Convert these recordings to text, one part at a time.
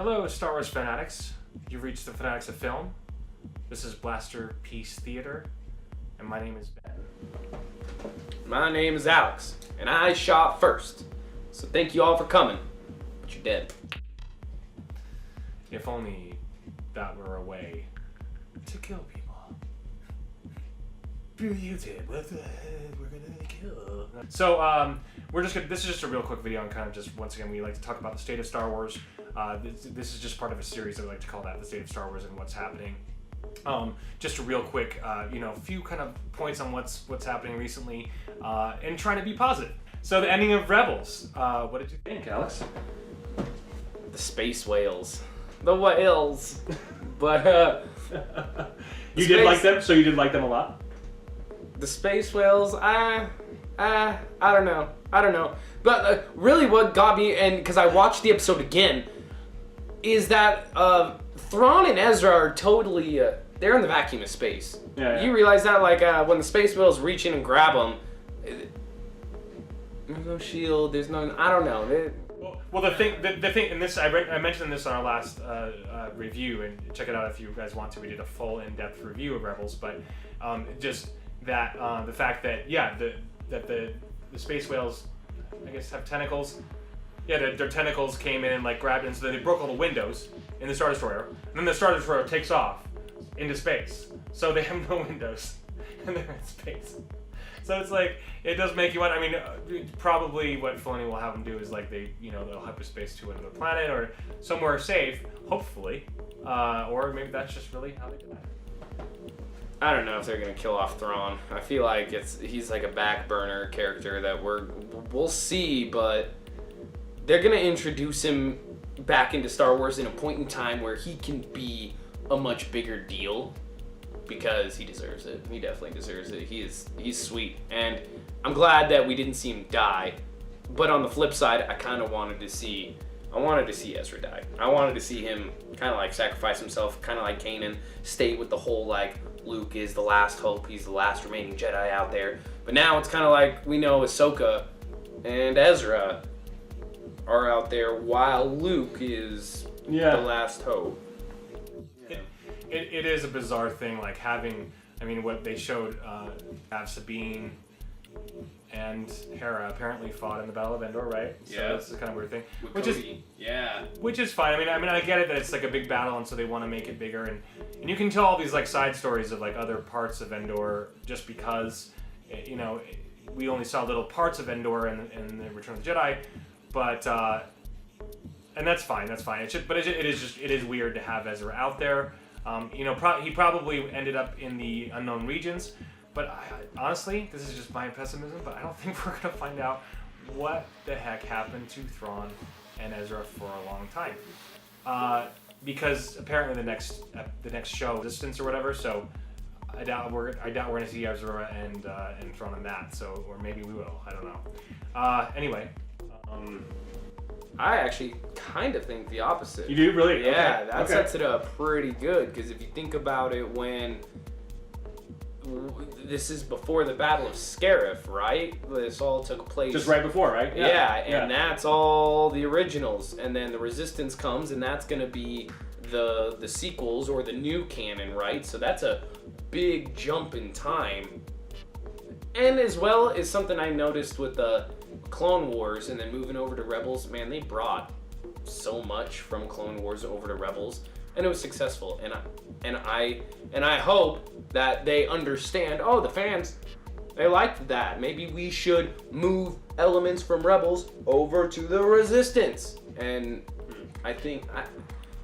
Hello, Star Wars Fanaddicts. You've reached the Fanaddicts of Film. This is Blaster Peace Theater, and my name is Ben. My name is Alex, and I shot first. So thank you all for coming, but you're dead. If only that were a way to kill people. YouTube, what the heck, we're gonna kill. So, this is just a real quick video, and kind of just, once again, we like to talk about the state of Star Wars. This is just part of a series that we like to call that, the state of Star Wars and what's happening. Just a real quick, few kind of points on what's happening recently, and trying to be positive. So the ending of Rebels, what did you think, Alex? The space whales. The whales. But, You did like them? So you did like them a lot? The space whales, I don't know. But really what got me, and because I watched the episode again, is that Thrawn and Ezra are totally, they're in the vacuum of space. Yeah. You realize that, like, when the space whales reach in and grab them, there's no shield, there's no, I don't know. Well, the thing, and this, I mentioned this on our last review, and check it out if you guys want to. We did a full in-depth review of Rebels, but just that the fact that the space whales, I guess, have tentacles. Yeah, their tentacles came in and like grabbed it, and so they broke all the windows in the Star Destroyer. And then the Star Destroyer takes off into space, so they have no windows, and they're in space. So it's like, it does make you want. I mean, probably what Filoni will have them do is like they'll hyperspace to another planet or somewhere safe, hopefully, or maybe that's just really how they do that. I don't know if they're gonna kill off Thrawn. I feel like he's like a back burner character that we'll see, but they're gonna introduce him back into Star Wars in a point in time where he can be a much bigger deal, because he deserves it. He definitely deserves it. He's sweet, and I'm glad that we didn't see him die. But on the flip side, I wanted to see Ezra die. I wanted to see him kind of like sacrifice himself, kind of like Kanan, stay with the whole like Luke is the last hope, he's the last remaining Jedi out there. But now it's kind of like we know Ahsoka and Ezra are out there while Luke is the last hope. It is a bizarre thing, like having, what they showed, have Sabine and Hera apparently fought in the Battle of Endor, right? So that's a kind of weird thing. Which is fine. I get it that it's like a big battle, and so they want to make it bigger, and you can tell all these like side stories of like other parts of Endor just because, we only saw little parts of Endor in the Return of the Jedi, but and that's fine. It is weird to have Ezra out there. He probably ended up in the unknown regions, but honestly, this is just my pessimism, but I don't think we're going to find out what the heck happened to Thrawn and Ezra for a long time. Because apparently the next show, Resistance or whatever, so I doubt we're going to see Ezra and Thrawn in that, so, or maybe we will, I don't know. Anyway, I actually kind of think the opposite. You do? Really? Yeah, okay. That sets it up pretty good, because if you think about it, when this is before the Battle of Scarif, right? This all took place just right before, right? Yeah, that's all the originals, and then the Resistance comes, and that's going to be the sequels or the new canon, right? So that's a big jump in time. And as well as something I noticed with the Clone Wars and then moving over to Rebels, man, they brought so much from Clone Wars over to Rebels, and it was successful. And I hope that they understand. Oh, the fans, they liked that. Maybe we should move elements from Rebels over to the Resistance. And I think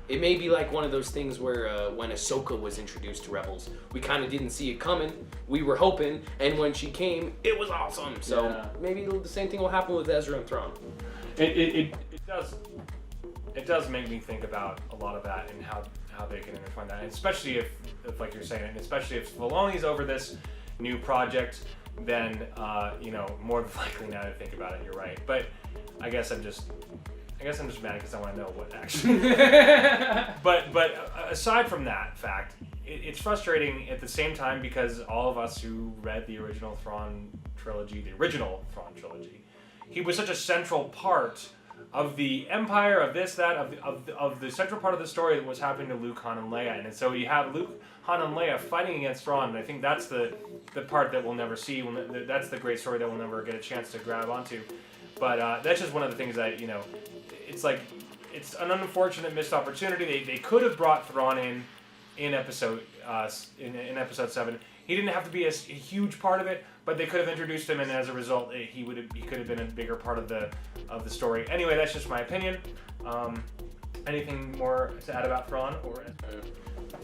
it may be like one of those things where when Ahsoka was introduced to Rebels, we kind of didn't see it coming. We were hoping, and when she came, it was awesome. So maybe the same thing will happen with Ezra and Thrawn. It does make me think about a lot of that and how they can intertwine that, and especially if like you're saying, and especially if Filoni's over this new project, then more likely now to think about it. You're right, but I guess I'm just mad because I want to know what actually. but aside from that fact, it's frustrating at the same time because all of us who read the original Thrawn trilogy, he was such a central part the Empire, of this, that, of the central part of the story that was happening to Luke, Han, and Leia. And so you have Luke, Han, and Leia fighting against Thrawn, and I think that's the part that we'll never see. That's the great story that we'll never get a chance to grab onto. But that's just one of the things that, it's like, it's an unfortunate missed opportunity. They could have brought Thrawn in episode in episode 7. He didn't have to be a huge part of it, but they could have introduced him, and as a result, he could have been a bigger part of the story. Anyway, that's just my opinion. Anything more to add about Thrawn? Or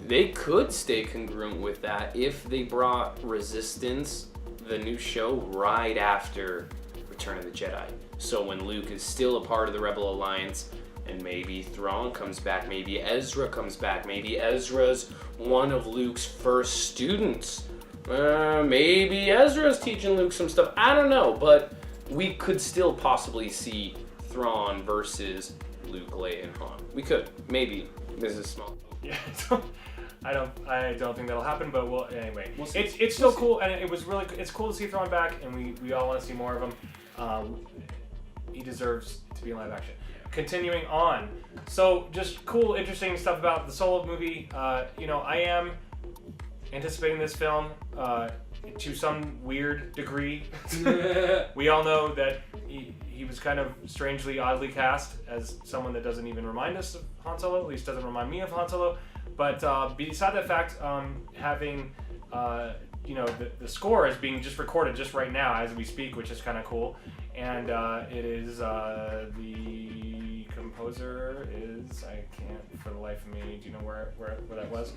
they could stay congruent with that if they brought Resistance, the new show, right after Return of the Jedi. So when Luke is still a part of the Rebel Alliance, and maybe Thrawn comes back, maybe Ezra comes back, maybe Ezra's one of Luke's first students. Maybe Ezra's teaching Luke some stuff. I don't know, but we could still possibly see Thrawn versus Luke, Leia, and Han. We could. Maybe. This is small. Yeah, I don't think that'll happen, but anyway. It's still cool, and it's cool to see Thrawn back, and we all want to see more of him. He deserves to be in live action. Continuing on. So just cool, interesting stuff about the Solo movie. I am anticipating this film to some weird degree. We all know that he was kind of strangely, oddly cast as someone that doesn't even remind us of Han Solo, at least doesn't remind me of Han Solo. But beside that fact, having the score is being just recorded just right now as we speak, which is kind of cool. And it is the composer is, I can't for the life of me. Do you know where that was?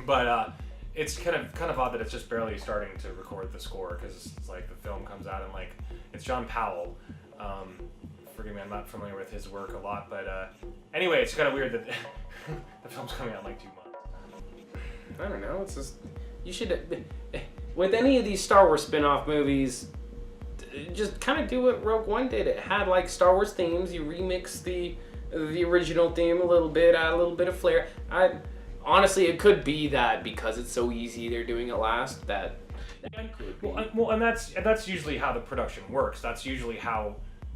But it's kind of odd that it's just barely starting to record the score, because it's like the film comes out and like it's John Powell. Forgive me, I'm not familiar with his work a lot, but anyway, it's kind of weird that the film's coming out in like 2 months. I don't know. It's just you should with any of these Star Wars spin-off movies, just kind of do what Rogue One did. It had like Star Wars themes. You remix the original theme a little bit, add a little bit of flair. Honestly, it could be that because it's so easy, they're doing it last. That could be. Well, and that's usually how the production works. That's usually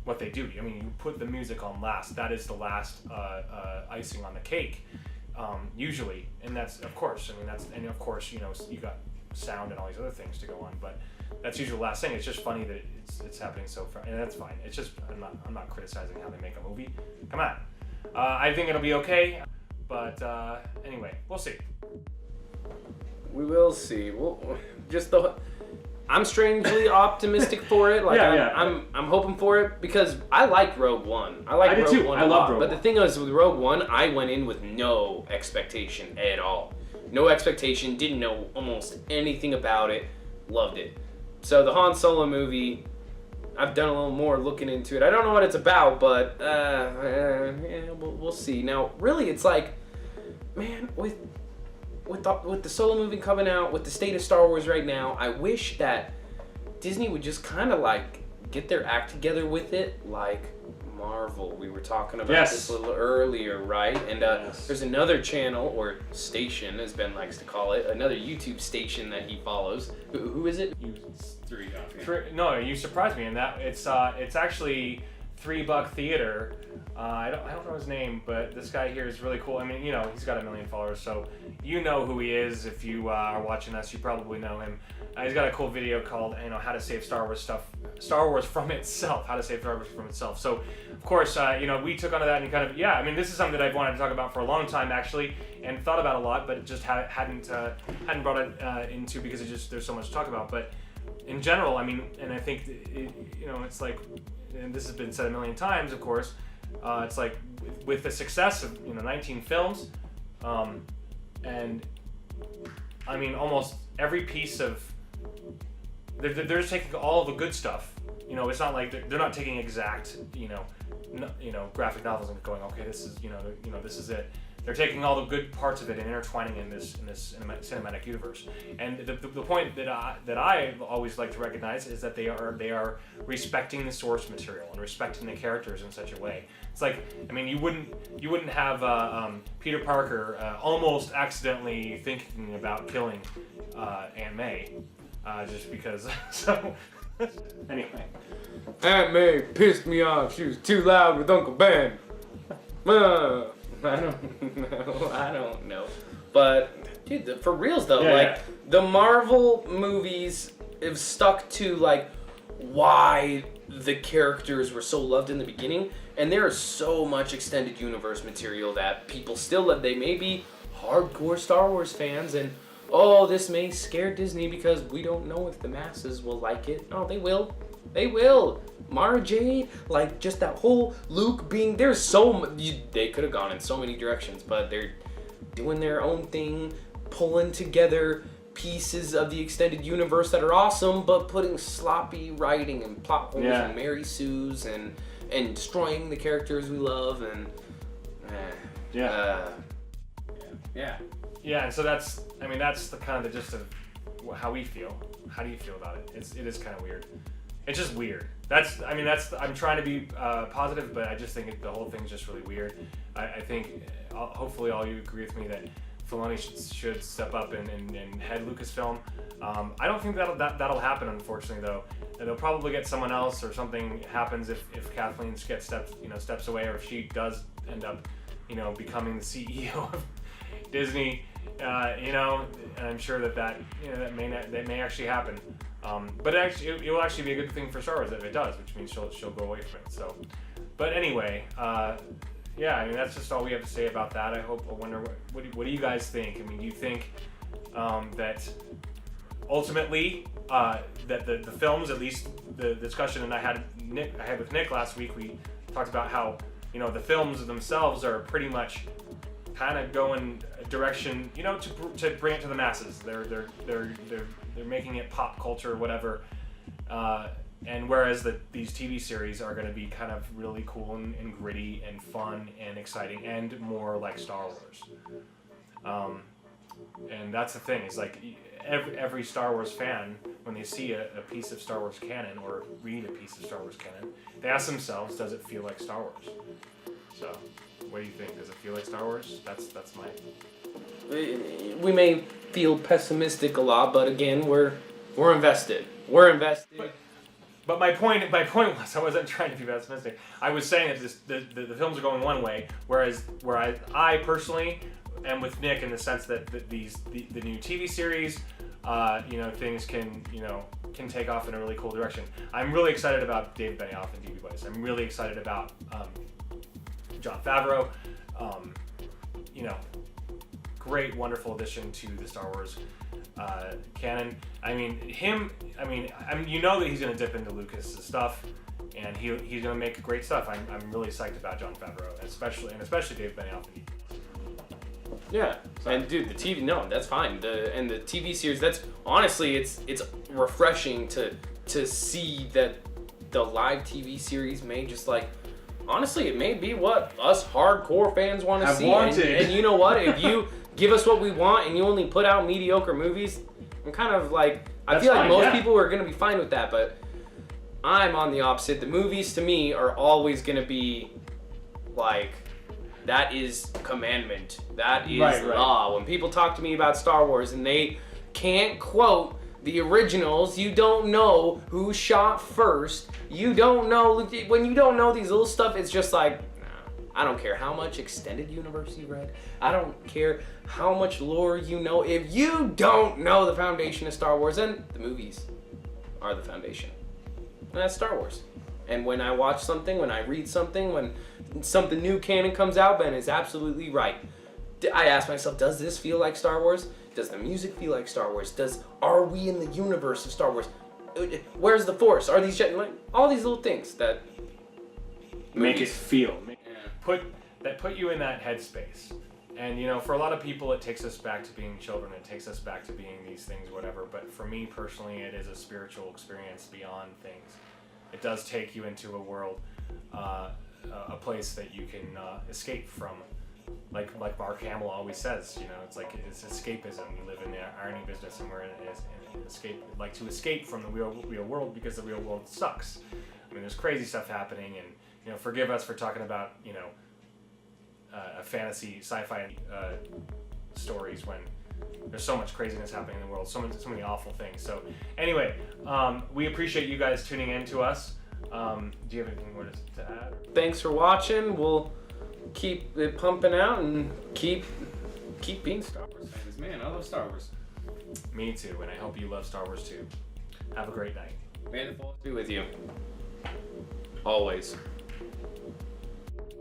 what they do. I mean, you put the music on last. That is the last icing on the cake, usually. And that's, of course. I mean, and of course, you got sound and all these other things to go on, but that's usually the last thing. It's just funny that it's happening so far, and that's fine. It's just I'm not criticizing how they make a movie. Come on, I think it'll be okay, but anyway, we'll see. We will see. I'm strangely optimistic for it. Like I'm hoping for it because I like Rogue One. I like Rogue One a lot. But the thing is, with Rogue One, I went in with no expectation at all. No expectation. Didn't know almost anything about it. Loved it. So the Han Solo movie, I've done a little more looking into it. I don't know what it's about, but we'll see. Now, really, it's like, man, with the Solo movie coming out, with the state of Star Wars right now, I wish that Disney would just kind of like get their act together with it, like Marvel. We were talking about this a little earlier, right? And there's another channel, or station, as Ben likes to call it, another YouTube station that he follows. Who is it? No, you surprised me in that. It's actually $3 Theater. I don't know his name, but this guy here is really cool. I mean, he's got 1 million followers, so you know who he is. If you are watching us, you probably know him. He's got a cool video called, how to save Star Wars from itself. How to save Star Wars from itself. So, of course, we took onto that and kind of, this is something that I've wanted to talk about for a long time, actually, and thought about a lot, but just hadn't brought it into, because there's so much to talk about. But in general, I mean, and I think, it's like, and this has been said 1 million times, of course, it's like with the success of 19 films, and I mean almost every piece of they're just taking all the good stuff. It's not like they're not taking exact graphic novels and going, okay, this is this is it. They're taking all the good parts of it and intertwining in this cinematic universe. And the point that I always like to recognize is that they are respecting the source material and respecting the characters in such a way. It's like, I mean, you wouldn't have Peter Parker almost accidentally thinking about killing Aunt May just because. So Anyway. Aunt May pissed me off. She was too loud with Uncle Ben. I don't know. But, dude, for reals though, the Marvel movies have stuck to, like, why the characters were so loved in the beginning. And there is so much extended universe material that people still love. They may be hardcore Star Wars fans and, oh, this may scare Disney because we don't know if the masses will like it. No, they will. They will. Mara Jade, like, just that whole Luke being, there's they could have gone in so many directions, but they're doing their own thing, pulling together pieces of the extended universe that are awesome, but putting sloppy writing and plot holes and Mary Sue's and destroying the characters we love and and so that's the kind of the gist of how we feel. How do you feel about it? It is kind of weird. It's just weird. I'm trying to be positive, but I just think the whole thing's just really weird. I think hopefully all you agree with me that Filoni should step up and head Lucasfilm. I don't think that'll happen, unfortunately, though. They'll probably get someone else, or something happens if Kathleen steps away, or if she does end up, becoming the CEO of Disney. And I'm sure that may actually happen. But it will actually be a good thing for Star Wars if it does, which means she'll go away from it. So, but anyway, that's just all we have to say about that. I wonder what do you guys think? I mean, do you think that ultimately that the films, at least the discussion I had with Nick last week, we talked about how the films themselves are pretty much kind of going a direction, to bring it to the masses. They're making it pop culture, whatever. And whereas these TV series are going to be kind of really cool and gritty and fun and exciting and more like Star Wars. And that's the thing, is like every Star Wars fan, when they see a piece of Star Wars canon or read a piece of Star Wars canon, they ask themselves, does it feel like Star Wars? So, what do you think? Does it feel like Star Wars? That's my... We may feel pessimistic a lot, but again, we're invested. We're invested. But my point was, I wasn't trying to be pessimistic. I was saying that the films are going one way, where I personally am with Nick in the sense that the new TV series, things can take off in a really cool direction. I'm really excited about David Benioff and D.B. Weiss. I'm really excited about Jon Favreau. Great, wonderful addition to the Star Wars canon. I mean, that he's going to dip into Lucas' stuff, and he's going to make great stuff. I'm really psyched about Jon Favreau, especially David Benioff. Yeah, and dude, the TV, no, that's fine. The TV series, that's honestly, it's refreshing to see that the live TV series may just honestly, it may be what us hardcore fans want to see. And you know what? If you give us what we want and you only put out mediocre movies, I'm kind of I feel like most people are going to be fine with that, but I'm on the opposite. The movies, to me, are always going to be that is commandment. That is law. When people talk to me about Star Wars and they can't quote the originals, you don't know who shot first. You don't know, when you don't know these little stuff, it's just I don't care how much extended universe you read. I don't care how much lore you know. If you don't know the foundation of Star Wars, then the movies are the foundation. And that's Star Wars. And when I watch something, when I read something, when something new canon comes out, Ben is absolutely right. I ask myself, does this feel like Star Wars? Does the music feel like Star Wars? Are we in the universe of Star Wars? Where's the Force? Are these all these little things that make it feel, put you in that headspace. And for a lot of people, it takes us back to being children. It takes us back to being these things, whatever. But for me personally, it is a spiritual experience beyond things. It does take you into a world, a place that you can escape from. Like Mark Hamill always says, it's escapism. We live in the irony business, and we're in escape, to escape from the real world, because the real world sucks. I mean, there's crazy stuff happening, and forgive us for talking about a fantasy sci-fi stories when there's so much craziness happening in the world, so many awful things. So anyway, we appreciate you guys tuning in to us. Do you have anything more to add? Thanks for watching. We'll keep it pumping out and keep being Star Wars fans. Man, I love Star Wars. Me too, and I hope you love Star Wars too. Have a great night. May the Force be with you. Always.